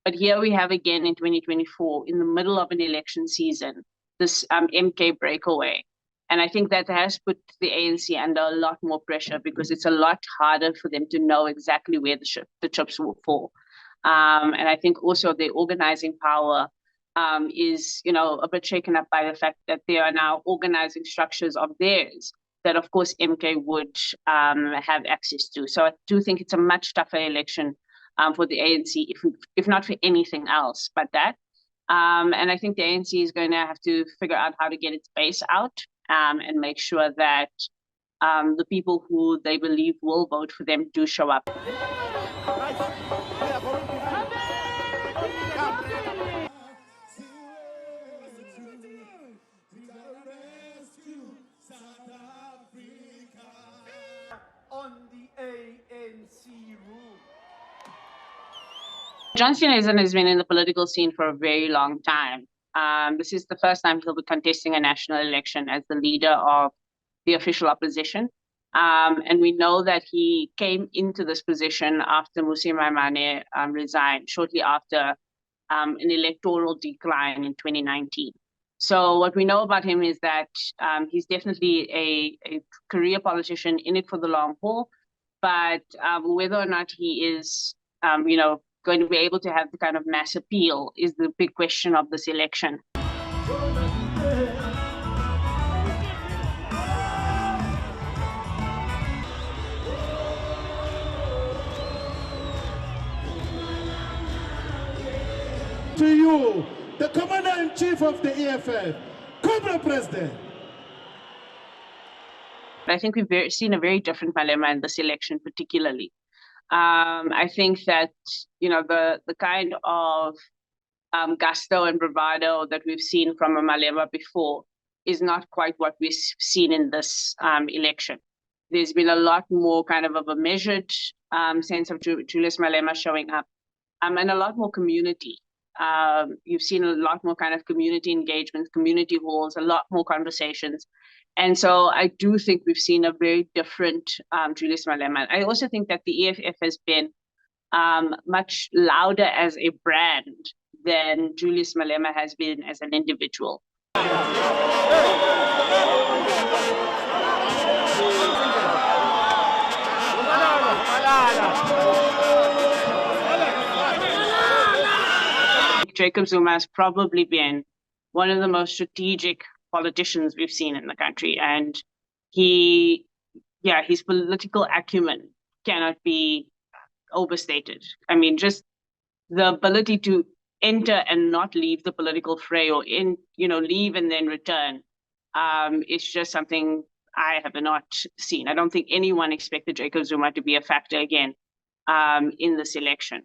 But here we have again in 2024, in the middle of an election season, this MK breakaway. And I think that has put the ANC under a lot more pressure because it's a lot harder for them to know exactly where the chips will fall. And I think also the organizing power is, a bit shaken up by the fact that there are now organizing structures of theirs that, of course, MK would have access to. So I do think it's a much tougher election for the ANC, if not for anything else but that. And I think the ANC is going to have to figure out how to get its base out and make sure that the people who they believe will vote for them do show up. On the ANC rule. John Steenhuisen has been in the political scene for a very long time. This is the first time he'll be contesting a national election as the leader of the official opposition. And we know that he came into this position after Mmusi Maimane resigned, shortly after an electoral decline in 2019. So what we know about him is that he's definitely a career politician in it for the long haul. But whether or not he is, going to be able to have the kind of mass appeal is the big question of this election. To you, the Commander-in-Chief of the EFF, Cobra President. I think we've seen a very different Malema in this election, particularly. I think that, the kind of gusto and bravado that we've seen from a Malema before is not quite what we've seen in this election. There's been a lot more kind of a measured sense of Julius Malema showing up and a lot more community. You've seen a lot more kind of community engagement, community halls, a lot more conversations. And so I do think we've seen a very different Julius Malema. I also think that the EFF has been much louder as a brand than Julius Malema has been as an individual. Jacob Zuma has probably been one of the most strategic politicians we've seen in the country, and his political acumen cannot be overstated. I mean, just the ability to enter and not leave the political fray, or leave and then return, is just something I have not seen. I don't think anyone expected Jacob Zuma to be a factor again in this election.